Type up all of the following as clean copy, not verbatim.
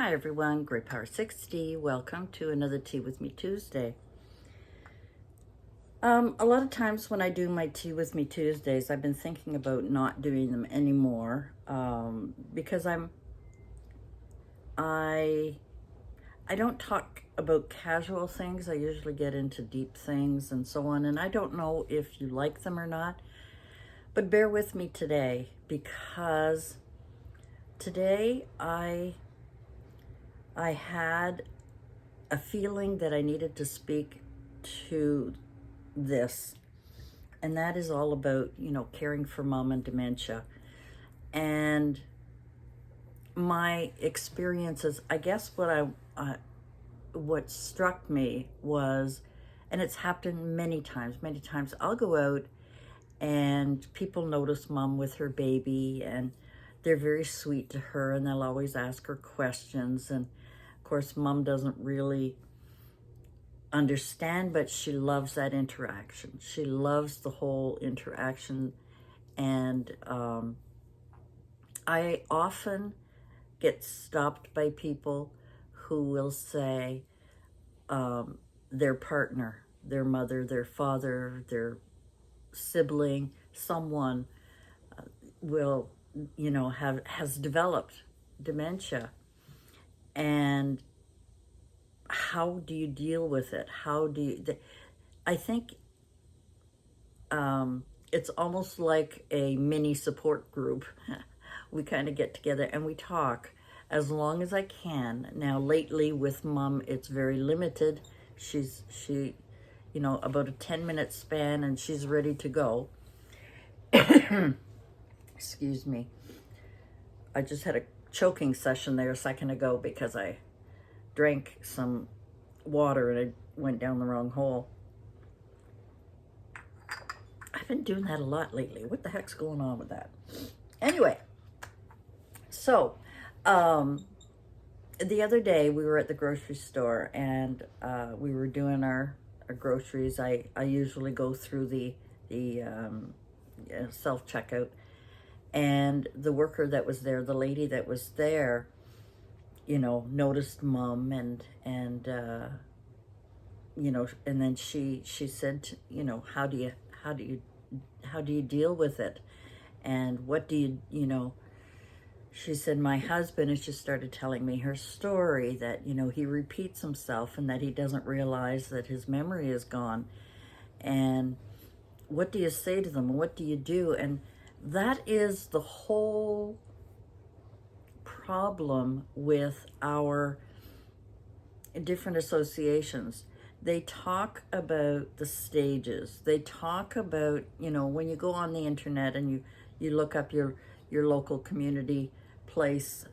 Hi everyone, Great Power 60. Welcome to another Tea with Me Tuesday. A lot of times when I do my Tea with Me Tuesdays, I've been thinking about not doing them anymore because I don't talk about casual things. I usually get into deep things and so on, and I don't know if you like them or not, but bear with me today because today I had a feeling that I needed to speak to this, and that is all about, caring for mom and dementia. And my experiences, I guess what struck me was, and it's happened many times, I'll go out and people notice mom with her baby and they're very sweet to her and they'll always ask her questions. And of course, mom doesn't really understand, but she loves that interaction. She loves the whole interaction. And I often get stopped by people who will say their partner, their mother, their father, their sibling, someone will, has developed dementia. And how do you deal with it? I think it's almost like a mini support group. We kind of get together and we talk as long as I can. Now, lately with mom, it's very limited. She, about a 10-minute span and she's ready to go. Excuse me. I just had a choking session there a second ago because I drank some water and it went down the wrong hole. I've been doing that a lot lately. What the heck's going on with that? Anyway, so the other day we were at the grocery store and we were doing our groceries. I usually go through the self-checkout, and the worker that was there, the lady that was there, noticed mom and then she said, how do you deal with it? And what do you, she said, my husband, and she started telling me her story that, he repeats himself and that he doesn't realize that his memory is gone. And what do you say to them? What do you do? And that is the whole problem with our different associations. They talk about the stages. They talk about, when you go on the internet and you look up your local community place,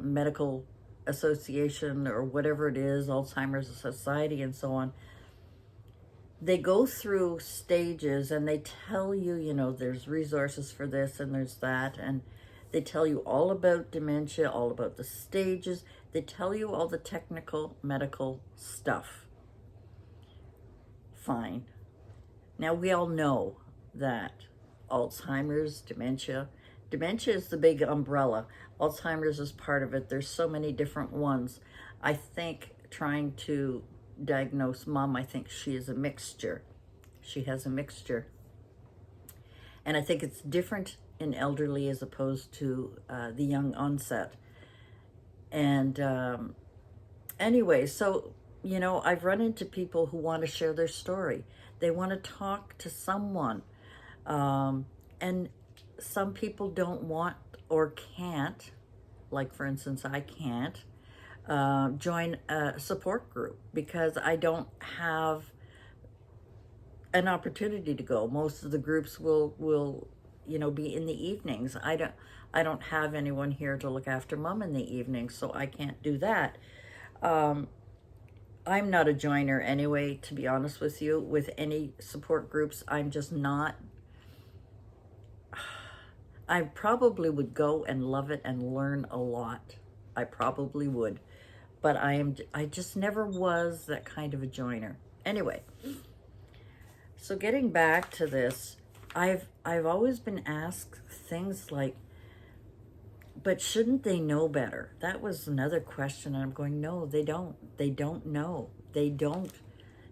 medical association or whatever it is, Alzheimer's Society and so on, they go through stages and they tell you, there's resources for this and there's that, and they tell you all about dementia, all about the stages. They tell you all the technical medical stuff. Fine. Now we all know that Alzheimer's, dementia is the big umbrella. Alzheimer's is part of it. There's so many different ones. I think trying to diagnose mom, I think she is a mixture. She has a mixture. And I think it's different in elderly as opposed to the young onset. And anyway, so, I've run into people who want to share their story. They want to talk to someone. And some people don't want or can't, like for instance, I can't join a support group because I don't have an opportunity to go. Most of the groups will be in the evenings. I don't have anyone here to look after mom in the evening, so I can't do that. I'm not a joiner anyway, to be honest with you, with any support groups. I'm just not. I probably would go and love it and learn a lot. I probably would, but I just never was that kind of a joiner. Anyway, so getting back to this, I've always been asked things like, But shouldn't they know better? That was another question. And I'm going, no, they don't. They don't know. They don't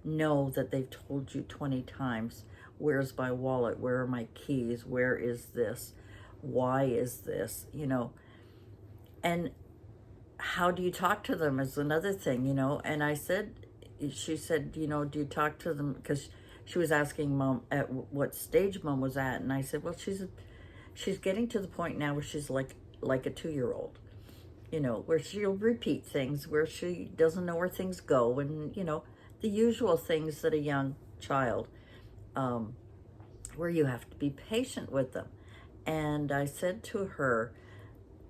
know that they've told you 20 times, where's my wallet? Where are my keys? Where is this? Why is this? And how do you talk to them is another thing, And she said, do you talk to them? Because she was asking Mom at what stage Mom was at. And I said, well, she's getting to the point now where she's like a 2-year-old, where she'll repeat things, where she doesn't know where things go, and, the usual things that a young child, where you have to be patient with them. And I said to her,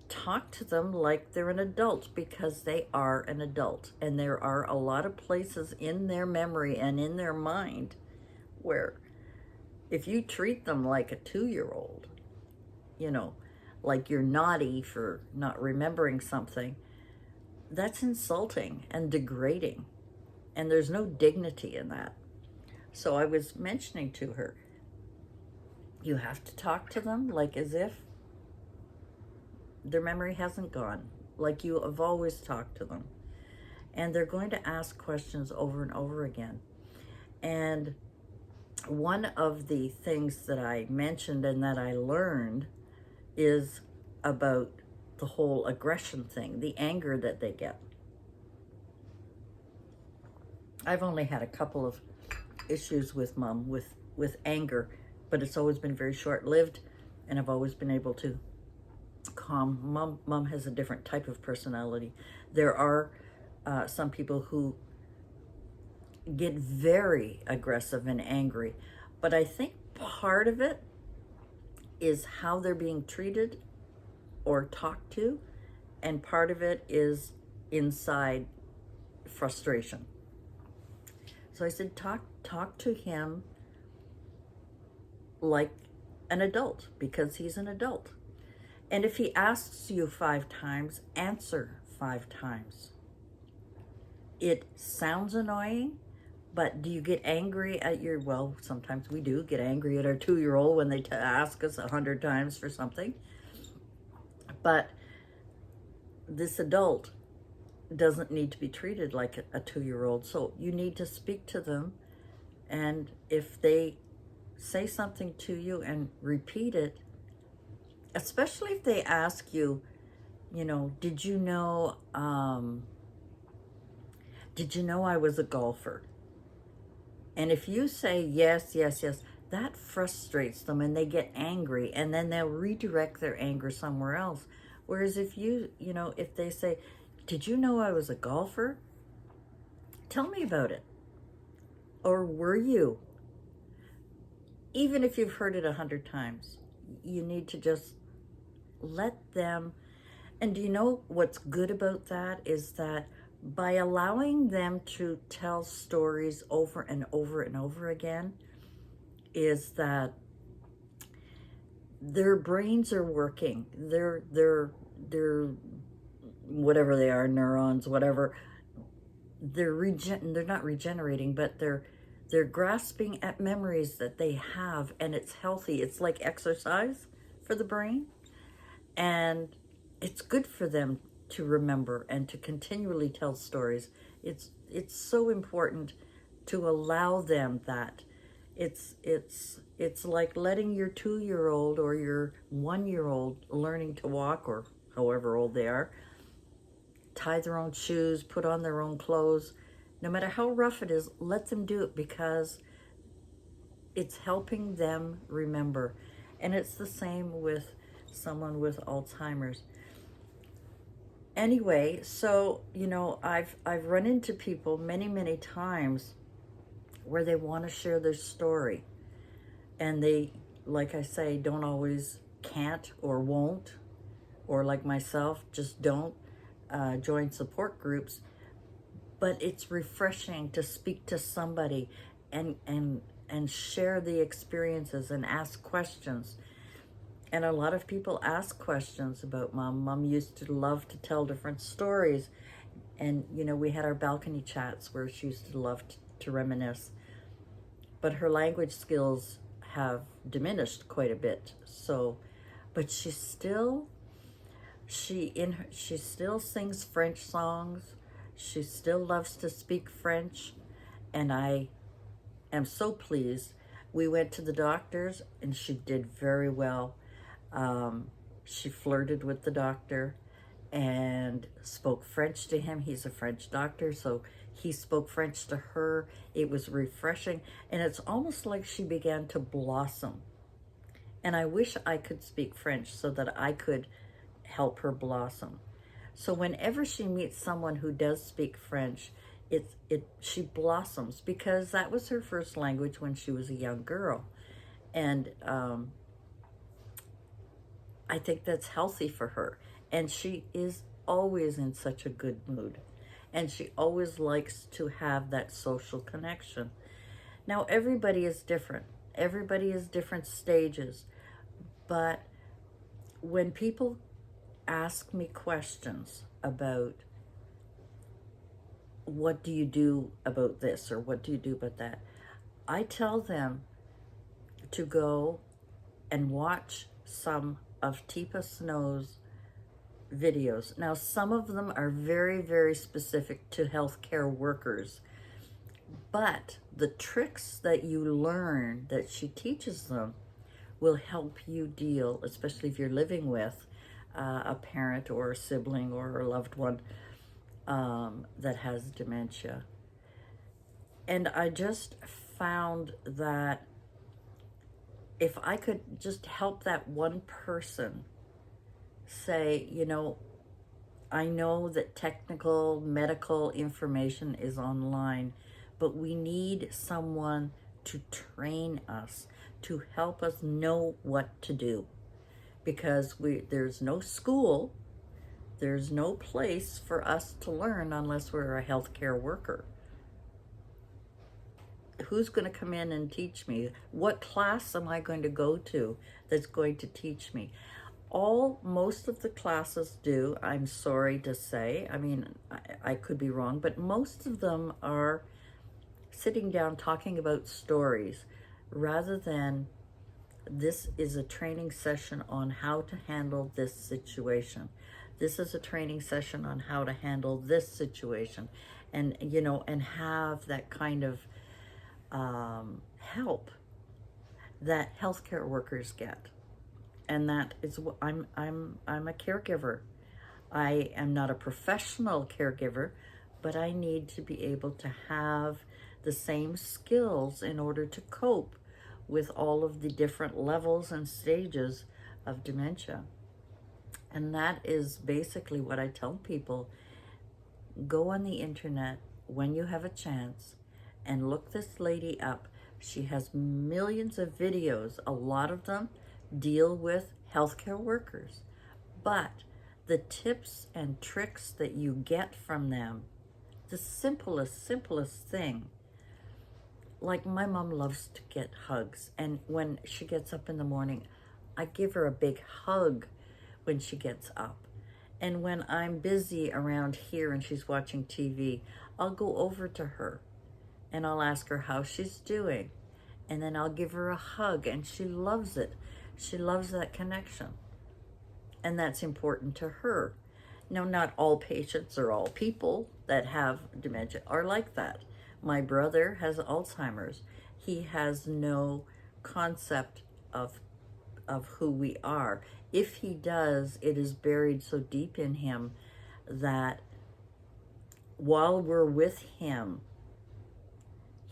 talk to them like they're an adult, because they are an adult. And there are a lot of places in their memory and in their mind where if you treat them like a 2-year-old, like you're naughty for not remembering something, that's insulting and degrading. And there's no dignity in that. So I was mentioning to her, you have to talk to them like as if their memory hasn't gone, like you have always talked to them. And they're going to ask questions over and over again. And one of the things that I mentioned and that I learned is about the whole aggression thing, the anger that they get. I've only had a couple of issues with Mom with anger, but it's always been very short-lived, and I've always been able to calm. Mom has a different type of personality. There are some people who get very aggressive and angry, but I think part of it is how they're being treated or talked to, and part of it is inside frustration. So I said, talk to him like an adult, because he's an adult. And if he asks you 5 times, answer 5 times. It sounds annoying, but do you get angry at well, sometimes we do get angry at our 2-year-old when they ask us 100 times for something. But this adult doesn't need to be treated like a 2-year-old. So you need to speak to them. And if they say something to you and repeat it, especially if they ask you, did you know I was a golfer? And if you say yes, yes, yes, that frustrates them and they get angry, and then they'll redirect their anger somewhere else. Whereas if if they say, did you know I was a golfer? Tell me about it. Or were you? Even if you've heard it 100 times, you need to just let them. And do you know what's good about that is that by allowing them to tell stories over and over and over again, is that their brains are working. Their whatever they are, neurons, whatever, they're not regenerating, but they're grasping at memories that they have, and it's healthy. It's like exercise for the brain, and it's good for them to remember and to continually tell stories. It's so important to allow them that. It's like letting your 2-year-old or your 1-year-old learning to walk, or however old they are, tie their own shoes, put on their own clothes. No matter how rough it is, let them do it, because it's helping them remember. And it's the same with someone with Alzheimer's. Anyway, so, I've run into people many, many times where they want to share their story. And they, like I say, don't always can't or won't, or like myself, just don't join support groups. But it's refreshing to speak to somebody and share the experiences and ask questions. And a lot of people ask questions about Mom. Mom used to love to tell different stories. And, we had our balcony chats where she used to love to reminisce. But her language skills have diminished quite a bit. So, but she she still sings French songs. She still loves to speak French, and I am so pleased. We went to the doctors, and she did very well. She flirted with the doctor and spoke French to him. He's a French doctor, so he spoke French to her. It was refreshing, and it's almost like she began to blossom. And I wish I could speak French so that I could help her blossom. So whenever she meets someone who does speak French, she blossoms, because that was her first language when she was a young girl. And I think that's healthy for her. And she is always in such a good mood. And she always likes to have that social connection. Now, everybody is different. Everybody is different stages. But when people ask me questions about what do you do about this or what do you do about that, I tell them to go and watch some of Teepa Snow's videos. Now, some of them are very, very specific to healthcare workers, but the tricks that you learn that she teaches them will help you deal, especially if you're living with a parent or a sibling or a loved one that has dementia. And I just found that if I could just help that one person say, you know, I know that technical medical information is online, but we need someone to train us, to help us know what to do. Because there's no school, there's no place for us to learn unless we're a healthcare worker. Who's going to come in and teach me? What class am I going to go to that's going to teach me? Most of the classes do, I'm sorry to say, I mean, I could be wrong, but most of them are sitting down talking about stories rather than this is a training session on how to handle this situation. This is a training session on how to handle this situation, and you know, and have that kind of help that healthcare workers get. And that is what I'm a caregiver. I am not a professional caregiver, but I need to be able to have the same skills in order to cope with all of the different levels and stages of dementia. And that is basically what I tell people. Go on the internet when you have a chance and look this lady up. She has millions of videos. A lot of them deal with healthcare workers. But the tips and tricks that you get from them, the simplest thing, like my mom loves to get hugs. And when she gets up in the morning, I give her a big hug when she gets up. And when I'm busy around here and she's watching TV, I'll go over to her and I'll ask her how she's doing. And then I'll give her a hug, and she loves it. She loves that connection. And that's important to her. Now, not all patients or all people that have dementia are like that. My brother has Alzheimer's. He has no concept of who we are. If he does, it is buried so deep in him that while we're with him,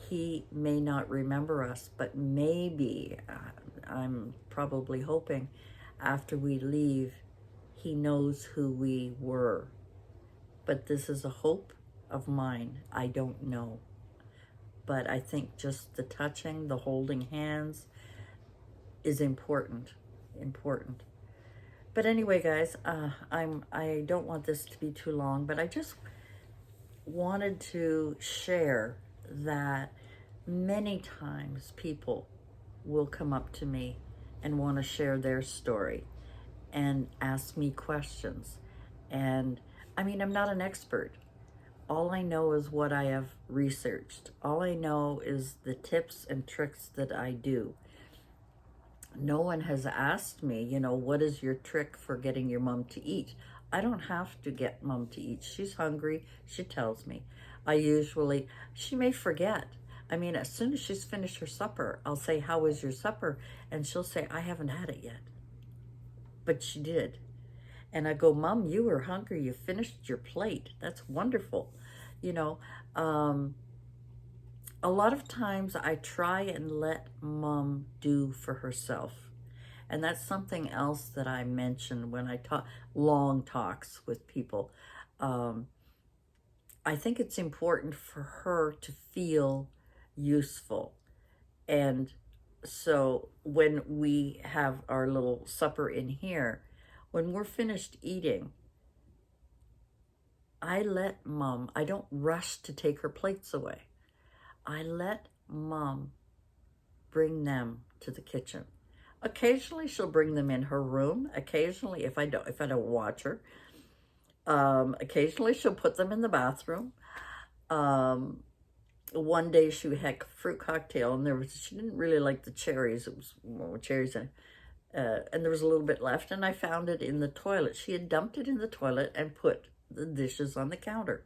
he may not remember us, but maybe, I'm probably hoping, after we leave, he knows who we were. But this is a hope of mine. I don't know. But I think just the touching, the holding hands is important. But anyway, guys, I don't want this to be too long, but I just wanted to share that many times people will come up to me and want to share their story and ask me questions. And I mean, I'm not an expert. All I know is what I have researched. All I know is the tips and tricks that I do. no one has asked me, what is your trick for getting your mom to eat? I don't have to get mom to eat. She's hungry. She tells me. She may forget. I mean, as soon as she's finished her supper, I'll say, how was your supper? And she'll say, I haven't had it yet. But she did. And I go, Mom, you were hungry. You finished your plate. That's wonderful. You know, um, a lot of times I try and let Mom do for herself. And that's something else that I mention when I talk long talks with people. Um, I think it's important for her to feel useful. And so when we have our little supper in here, when we're finished eating, I don't rush to take her plates away. I let Mom bring them to the kitchen. Occasionally she'll bring them in her room. Occasionally, if I don't watch her, occasionally she'll put them in the bathroom. One day she had a fruit cocktail, and she didn't really like the cherries. It was cherries in it. And there was a little bit left, and I found it in the toilet. She had dumped it in the toilet and put the dishes on the counter.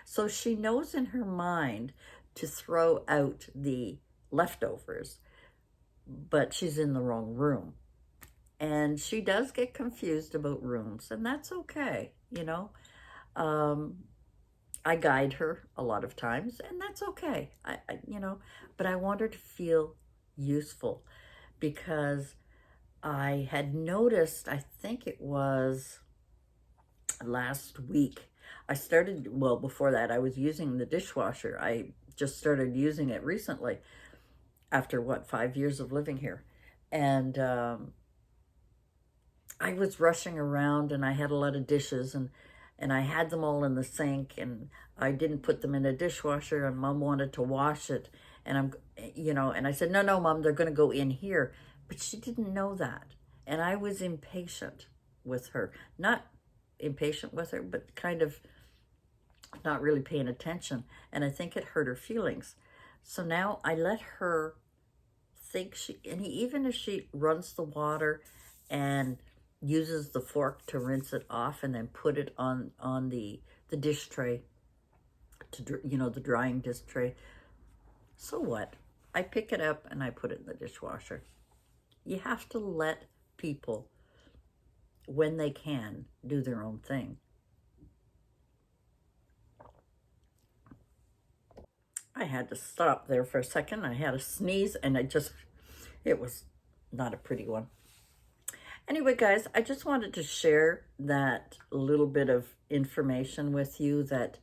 So she knows in her mind to throw out the leftovers, but she's in the wrong room. And she does get confused about rooms, and that's okay, I guide her a lot of times, and that's okay. But I want her to feel useful, because I had noticed, I think it was last week, before that, I was using the dishwasher. I just started using it recently after 5 years of living here. And I was rushing around, and I had a lot of dishes, and I had them all in the sink, and I didn't put them in a dishwasher, and Mom wanted to wash it. And and I said, no, Mom, they're going to go in here. But she didn't know that. And I was impatient with her. Not impatient with her, but kind of not really paying attention. And I think it hurt her feelings. So now I let her think even if she runs the water and uses the fork to rinse it off and then put it on the dish tray, the drying dish tray, so what? I pick it up and I put it in the dishwasher. You have to let people, when they can, do their own thing. I had to stop there for a second. I had a sneeze, and it was not a pretty one. Anyway, guys, I just wanted to share that little bit of information with you that,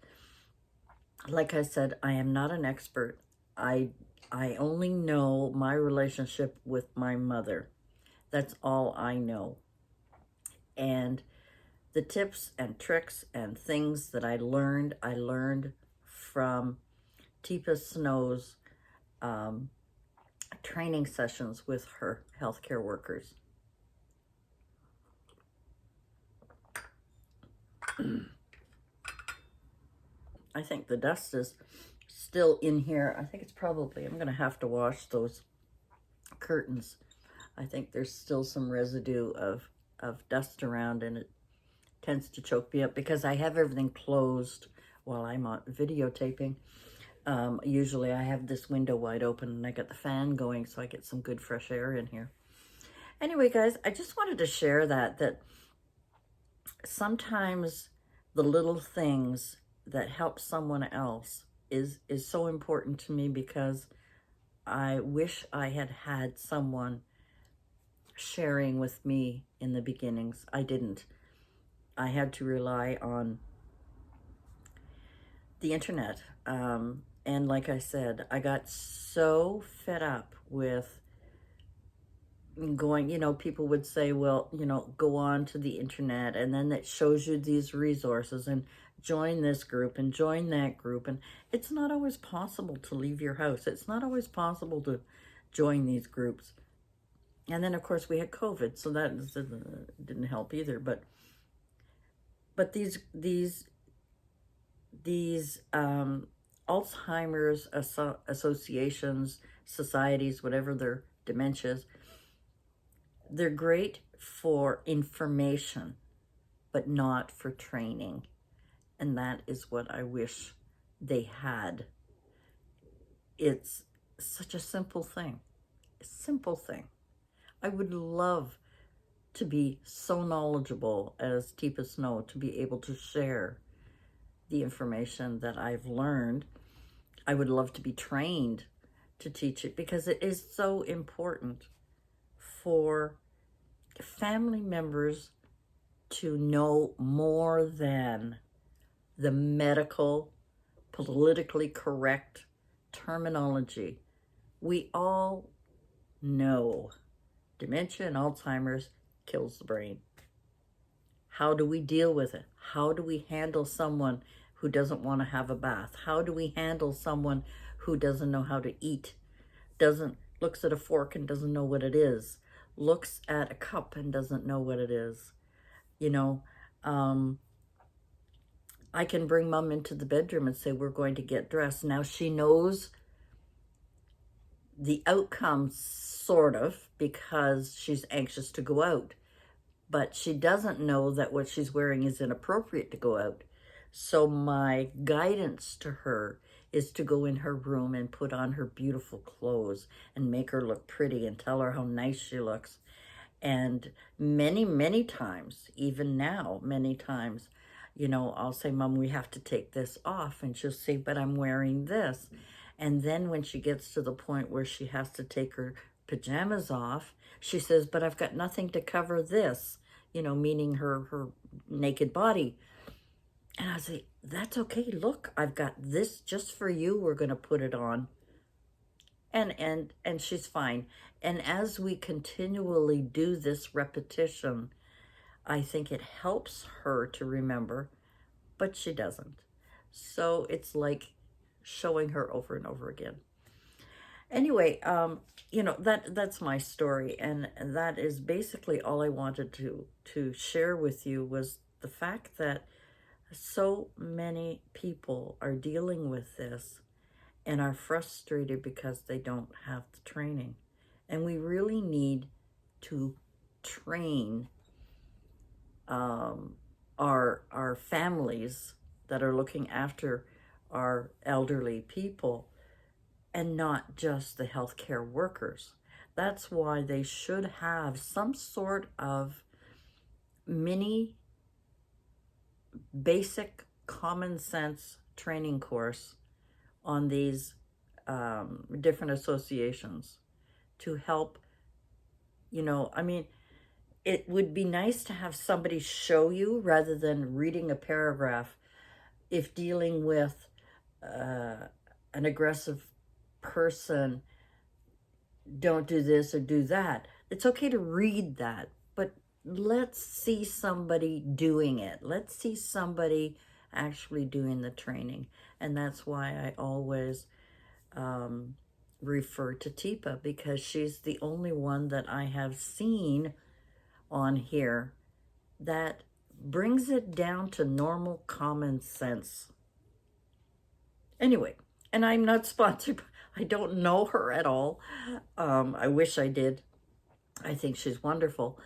like I said, I am not an expert. I only know my relationship with my mother. That's all I know. And the tips and tricks and things that I learned from Teepa Snow's training sessions with her healthcare workers. I think the dust is still in here. I think I'm going to have to wash those curtains. I think there's still some residue of dust around, and it tends to choke me up because I have everything closed while I'm on videotaping. Usually I have this window wide open, and I got the fan going so I get some good fresh air in here. Anyway, guys, I just wanted to share that sometimes the little things that help someone else is so important to me, because I wish I had someone sharing with me in the beginnings. I didn't. I had to rely on the internet. And like I said, I got so fed up with going, people would say, well, go on to the internet, and then it shows you these resources, and join this group and join that group. And it's not always possible to leave your house. It's not always possible to join these groups. And then, of course, we had COVID, so that didn't help either. But these Alzheimer's associations, societies, whatever their dementias, They're great for information, but not for training. And that is what I wish they had. It's such a simple thing. A simple thing. I would love to be so knowledgeable as Teepa Snow, to be able to share the information that I've learned. I would love to be trained to teach it, because it is so important for family members to know more than the medical, politically correct terminology. We all know dementia and Alzheimer's kills the brain. How do we deal with it? How do we handle someone who doesn't want to have a bath? How do we handle someone who doesn't know how to eat? Looks at a fork and doesn't know what it is, looks at a cup and doesn't know what it is. You know, I can bring mom into the bedroom and say, we're going to get dressed. Now she knows the outcome, sort of, because she's anxious to go out. But she doesn't know that what she's wearing is inappropriate to go out. So my guidance to her is to go in her room and put on her beautiful clothes and make her look pretty and tell her how nice she looks. And many, many times, even now, many times, you know, I'll say, Mom, we have to take this off. And she'll say, but I'm wearing this. And then when she gets to the point where she has to take her pajamas off, she says, but I've got nothing to cover this, you know, meaning her naked body. And I say, that's okay. Look, I've got this just for you. We're going to put it on. And she's fine. And as we continually do this repetition, I think it helps her to remember, but she doesn't. So it's like showing her over and over again. Anyway, you know, that's my story, and that is basically all I wanted to share with you, was the fact that so many people are dealing with this and are frustrated because they don't have the training. And we really need to train our families that are looking after our elderly people, and not just the healthcare workers. That's why they should have some sort of mini basic common sense training course on these different associations to help, you know, I mean, it would be nice to have somebody show you rather than reading a paragraph. If dealing with an aggressive person, don't do this or do that. It's okay to read that, but let's see somebody doing it. Let's see somebody actually doing the training. And that's why I always refer to Teepa, because she's the only one that I have seen on here that brings it down to normal common sense. Anyway, and I'm not sponsored. I don't know her at all. I wish I did. I think she's wonderful.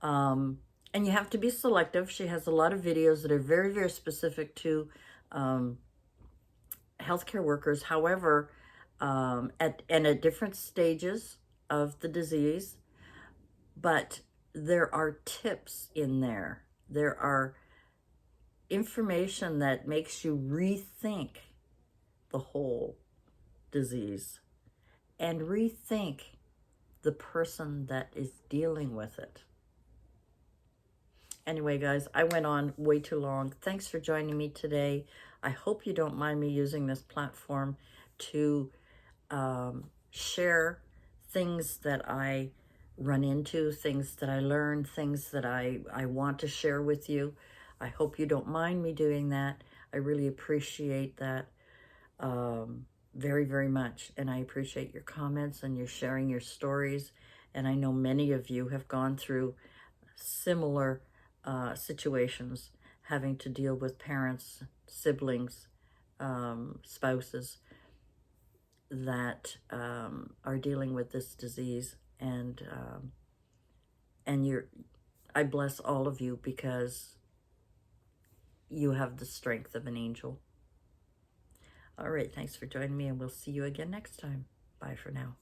And you have to be selective. She has a lot of videos that are very, very specific to healthcare workers. However, at different stages of the disease, but there are tips in there. There are information that makes you rethink the whole disease and rethink the person that is dealing with it. Anyway, guys, I went on way too long. Thanks for joining me today. I hope you don't mind me using this platform to share things that I run into, things that I learn, things that I want to share with you. I hope you don't mind me doing that. I really appreciate that very, very much. And I appreciate your comments and your sharing your stories. And I know many of you have gone through similar situations, having to deal with parents, siblings, spouses that are dealing with this disease. And And I bless all of you because you have the strength of an angel. All right, thanks for joining me, and we'll see you again next time. Bye for now.